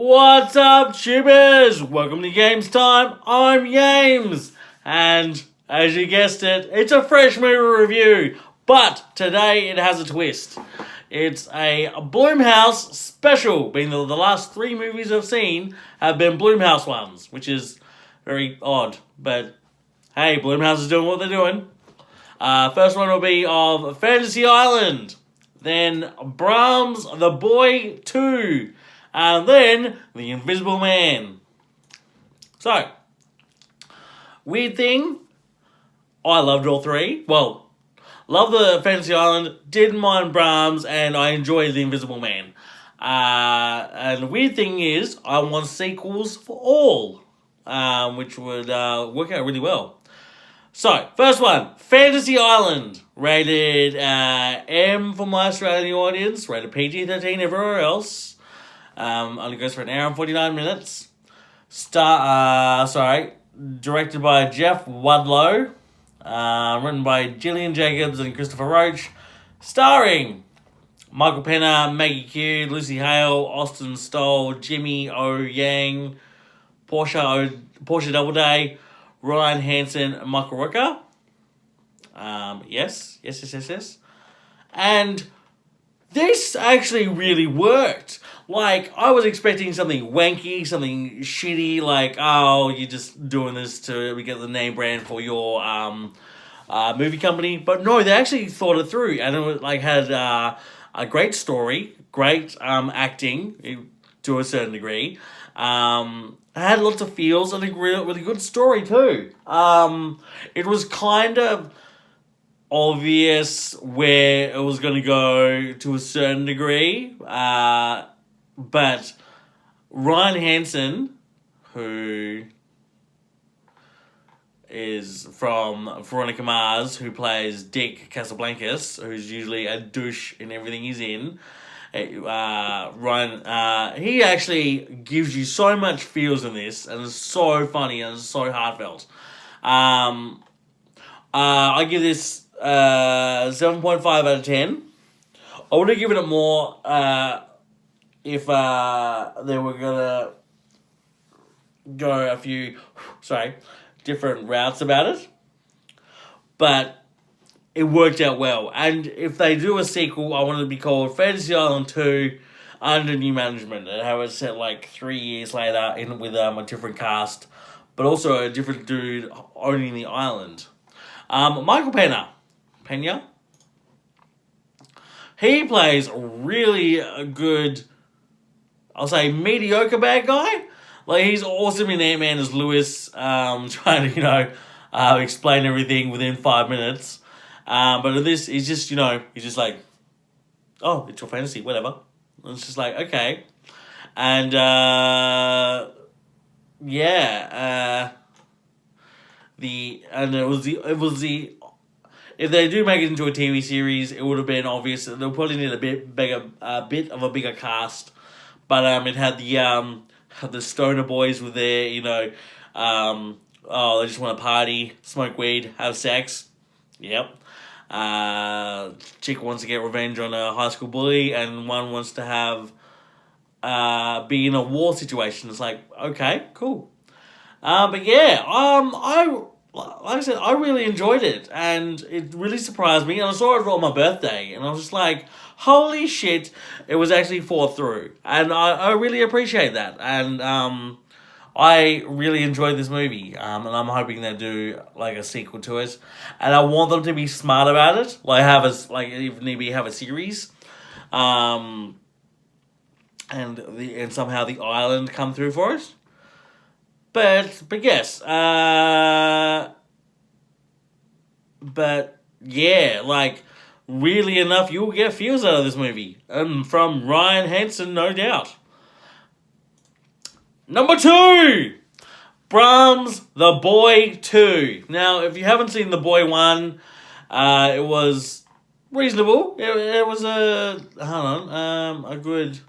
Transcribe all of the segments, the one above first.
What's up, tubers? Welcome to Games Time. I'm Yames, and as you guessed it, it's a fresh movie review. But today it has a twist. It's a Blumhouse special, being the last three movies I've seen have been Blumhouse ones, which is very odd. But hey, Blumhouse is doing what they're doing. First one will be of Fantasy Island, then Brahms The Boy 2, and then The Invisible Man. So, weird thing, I loved all three. Well, loved the Fantasy Island, didn't mind Brahms, and I enjoyed The Invisible Man. And the weird thing is, I want sequels for all, which would work out really well. So, first one, Fantasy Island, rated M for my Australian audience, rated PG-13 everywhere else. Only goes for an hour and 49 minutes. Directed by Jeff Wadlow, written by Gillian Jacobs and Christopher Roach, starring Michael Pena, Maggie Q, Lucy Hale, Austin Stoll, Jimmy O Yang, Portia Doubleday, Ryan Hansen, and Michael Rooker. Yes. And this actually really worked. Like, I was expecting something wanky, something shitty, like, oh, you're just doing this to get the name brand for your movie company. But no, they actually thought it through, and it had a great story, great acting to a certain degree. It had lots of feels and a really good story too. It was kind of obvious where it was going to go to a certain degree, but Ryan Hansen, who is from Veronica Mars, who plays Dick Casablancas, who's usually a douche in everything he's in, Ryan, he actually gives you so much feels in this, and it's so funny and it's so heartfelt. I give this 7.5 out of 10. I would have given it more if they were gonna go a few different routes about it, but it worked out well. And if they do a sequel, I want it to be called Fantasy Island 2 under new management, and have it set like 3 years later with a different cast, but also a different dude owning the island. Michael Pena, he plays really a good, I'll say, mediocre bad guy. Like, he's awesome in Ant-Man as Lewis, trying to, explain everything within 5 minutes. But in this, he's just like, oh, it's your fantasy, whatever. And it's just like, okay. And, if they do make it into a TV series, it would have been obvious. They'll probably need a bit of a bigger cast. But it had the stoner boys were there, they just want to party, smoke weed, have sex. Yep. Chick wants to get revenge on a high school bully, and one wants to have be in a war situation. It's like, okay, cool. But yeah, like I said, I really enjoyed it, and it really surprised me. And I saw it on my birthday, and I was just like, holy shit, it was actually thought through. And I really appreciate that. And I really enjoyed this movie, and I'm hoping they do like a sequel to it. And I want them to be smart about it, if need be, have a series, and somehow the island come through for it. But yes, but yeah, like, really enough, you'll get feels out of this movie, and from Ryan Hansen, no doubt. Number 2, Brahms The Boy 2. Now, if you haven't seen The Boy 1, it was reasonable. It was a good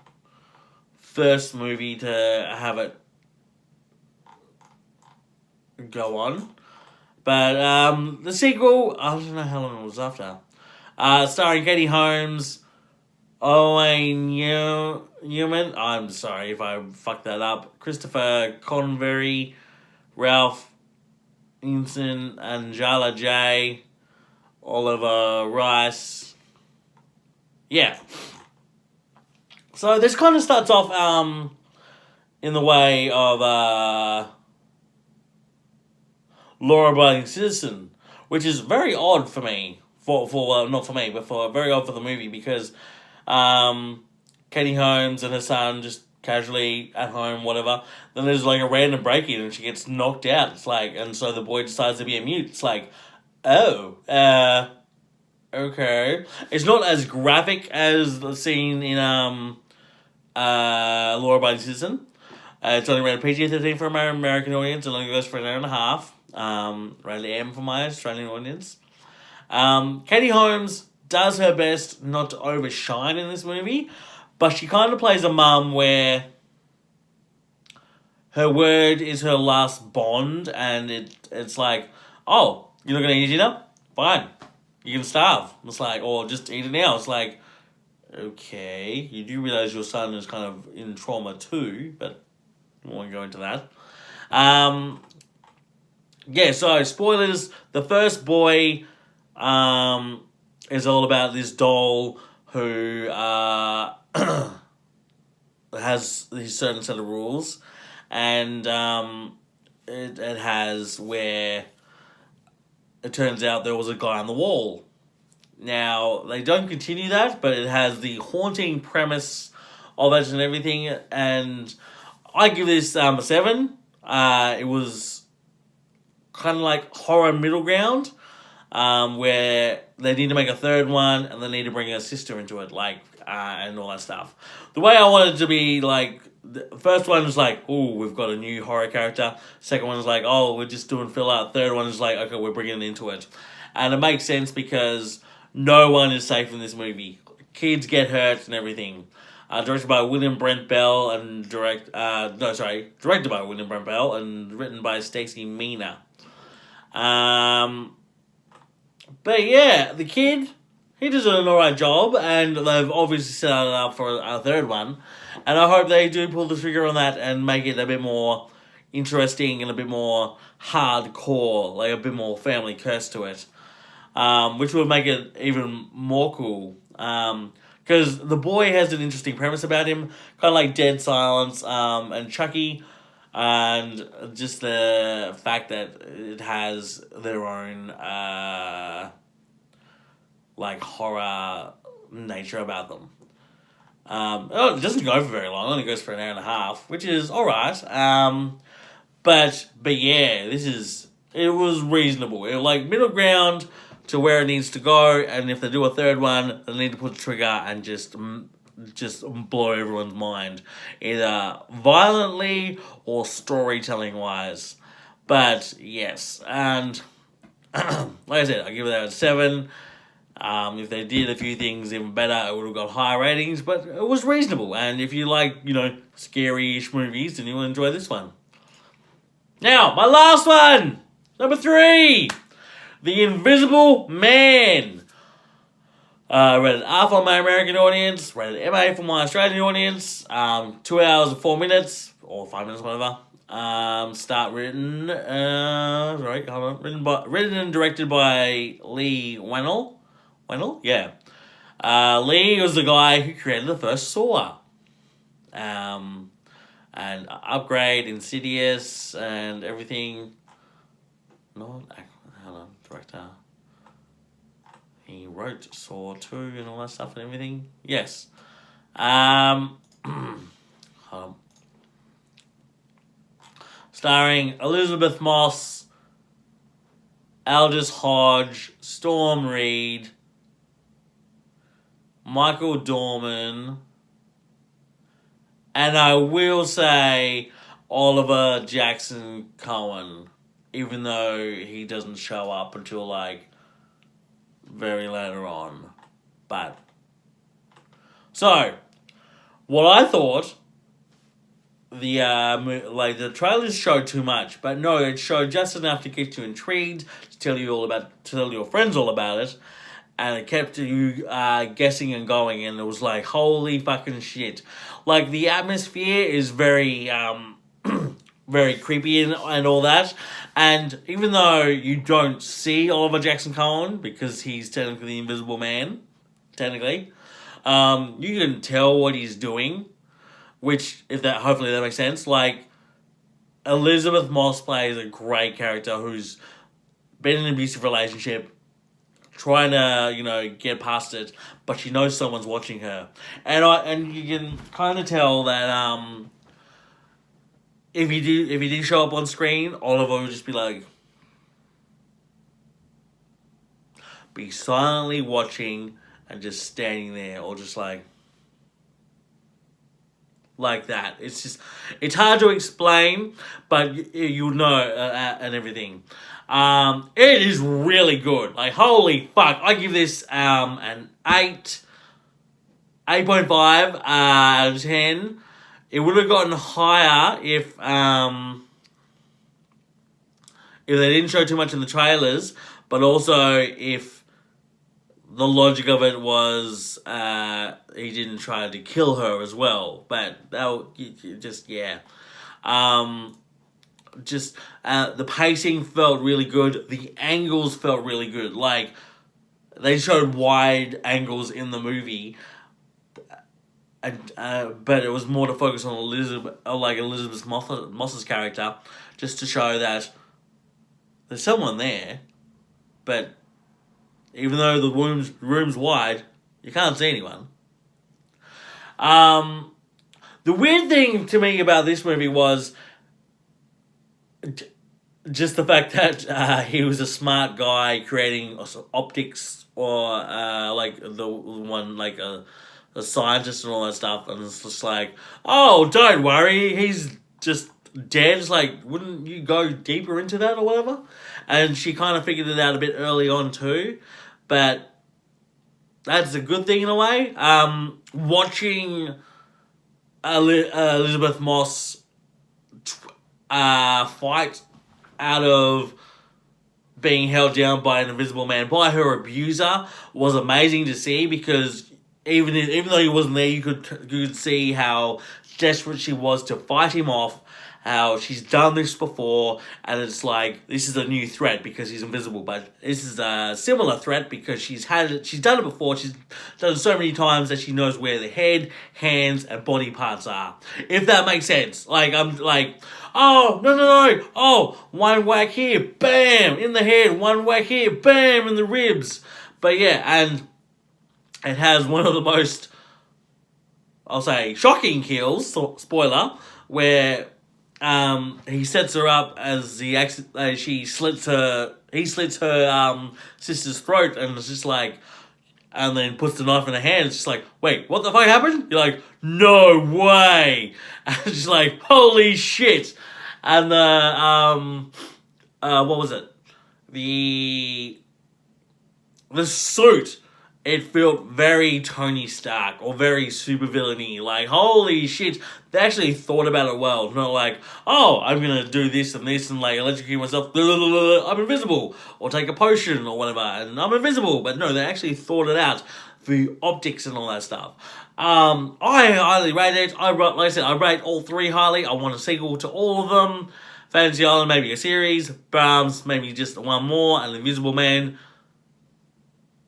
first movie to have it go on. But the sequel, I don't know how long it was after. Starring Katie Holmes, Owen Newman. I'm sorry if I fucked that up. Christopher Convery, Ralph Inson, Angela J, Oliver Rice. Yeah. So this kind of starts off in the way of law-abiding citizen, which is very odd for me. For not for me, but for very odd for the movie because Katie Holmes and her son just casually at home, whatever. Then there's like a random break-in and she gets knocked out. It's like, and so the boy decides to be a mute. It's like, oh, okay. It's not as graphic as the scene in Law Abiding Citizen. It's only rated PG-13 for my American audience. It only goes for an hour and a half. Rated M for my Australian audience. Katie Holmes does her best not to overshine in this movie, but she kind of plays a mum where her word is her last bond, and it's like, oh, you're not going to eat dinner? Fine. You can starve. It's like, or just eat it now. It's like, okay, you do realize your son is kind of in trauma too, but I won't go into that. Yeah, so spoilers. The first boy is all about this doll who has his certain set of rules, and it has where it turns out there was a guy on the wall. Now, they don't continue that, but it has the haunting premise of it and everything, and I give this a 7. It was kind of like horror middle ground, where they need to make a third one, and they need to bring a sister into it, like, and all that stuff. The way I wanted it to be, like, the first one is like, oh, we've got a new horror character. Second one is like, oh, we're just doing fill out. Third one is like, okay, we're bringing it into it. And it makes sense because no one is safe in this movie. Kids get hurt and everything. Directed by William Brent Bell and directed by William Brent Bell and written by Stacey Mina. But yeah, the kid, he does an alright job, and they've obviously set it up for a third one. And I hope they do pull the trigger on that and make it a bit more interesting and a bit more hardcore, like a bit more family curse to it. Which will make it even more cool. Because the boy has an interesting premise about him, kind of like Dead Silence and Chucky, and just the fact that it has their own like horror nature about them. It doesn't go for very long; it only goes for an hour and a half, which is alright. But yeah, it was reasonable. It was like middle ground to where it needs to go, and if they do a third one, they need to put the trigger and just blow everyone's mind, either violently or storytelling wise. But yes, and like I said, I give it a 7. If they did a few things even better, it would have got higher ratings, but it was reasonable. And if you like, scary-ish movies, then you'll enjoy this one. Now, my last one, number 3, The Invisible Man. Rated R for my American audience, rated MA for my Australian audience, 2 hours and 4 minutes, or 5 minutes, whatever. Written and directed by Lee Whannell. Whannell? Yeah. Lee was the guy who created the first Saw. And Upgrade, Insidious, and everything. Director. He wrote Saw 2 and all that stuff and everything. Yes. Hold on. Starring Elizabeth Moss, Aldous Hodge, Storm Reed, Michael Dorman, and I will say Oliver Jackson Cohen, even though he doesn't show up until like very later on. But so what I thought, the trailers showed too much, but no, it showed just enough to get you intrigued, to tell your friends all about it, and it kept you guessing and going, and it was like, holy fucking shit. Like, the atmosphere is very, very creepy and all that, and even though you don't see Oliver Jackson Cohen, because he's technically the Invisible Man, technically, you can tell what he's doing, which, hopefully that makes sense. Like, Elizabeth Moss plays a great character who's been in an abusive relationship, trying to, get past it, but she knows someone's watching her. And you can kind of tell that if he did show up on screen, Oliver would just be silently watching and just standing there, or just like that. It's hard to explain, but you'll know and everything. It is really good. Like, holy fuck. I give this an 8.5 out of 10. It would have gotten higher if they didn't show too much in the trailers, but also if the logic of it was he didn't try to kill her as well. But the pacing felt really good. The angles felt really good. Like, they showed wide angles in the movie, but it was more to focus on Elizabeth Moss's character, just to show that there's someone there, but even though the room's wide, you can't see anyone. The weird thing to me about this movie was just the fact that he was a smart guy creating optics, or the one, like a scientist and all that stuff, and it's just like, oh, don't worry, he's just dead. It's like, wouldn't you go deeper into that or whatever? And she kind of figured it out a bit early on too, but that's a good thing in a way. Watching Elizabeth Moss fight out of being held down by an invisible man by her abuser was amazing to see, because even though he wasn't there, you could see how desperate she was to fight him off, how she's done this before, and it's like, this is a new threat because he's invisible, but this is a similar threat because she's done it before. She's done it so many times that she knows where the head, hands, and body parts are. If that makes sense. Like, I'm like, oh, no, oh, one whack here, bam, in the head, one whack here, bam, in the ribs. But yeah, and it has one of the most, I'll say, shocking kills, spoiler, where he sets her up as he slits her sister's throat, and it's just like, and then puts the knife in her hand. It's just like, wait, what the fuck happened? You're like, no way. And it's just like, holy shit. And what was it? The suit, it felt very Tony Stark or very supervillainy. Like, holy shit, they actually thought about it well. Not like, oh, I'm gonna do this and this and like electrocute myself, I'm invisible, or take a potion or whatever and I'm invisible. But no, they actually thought it out, the optics and all that stuff. I highly rate it. Like I said, I rate all three highly. I want a sequel to all of them. Fantasy Island, maybe a series. Brahms, maybe just one more. And Invisible Man,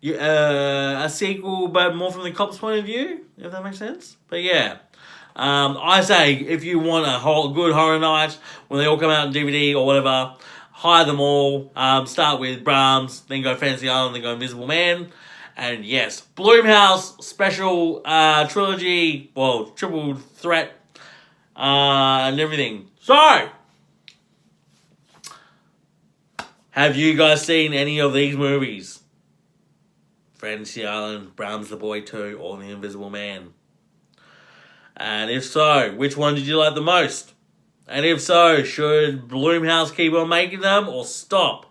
a sequel, but more from the cop's point of view, if that makes sense. But yeah, I say, if you want a good horror night when they all come out on DVD or whatever, hire them all. Start with Brahms, then go Fantasy Island, then go Invisible Man. And yes, Blumhouse special trilogy, well, triple threat, and everything. So, have you guys seen any of these movies? Fantasy Island, Brahms the Boy 2, or The Invisible Man? And if so, which one did you like the most? And if so, should Blumhouse keep on making them or stop?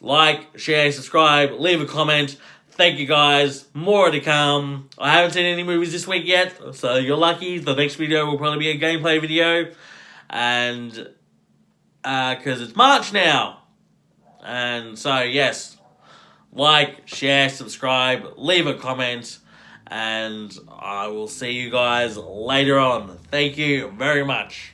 Like, share, subscribe, leave a comment. Thank you guys. More to come. I haven't seen any movies this week yet, so you're lucky. The next video will probably be a gameplay video. And because it's March now. And so, yes. like, share, subscribe, leave a comment, and I will see you guys later on. Thank you very much.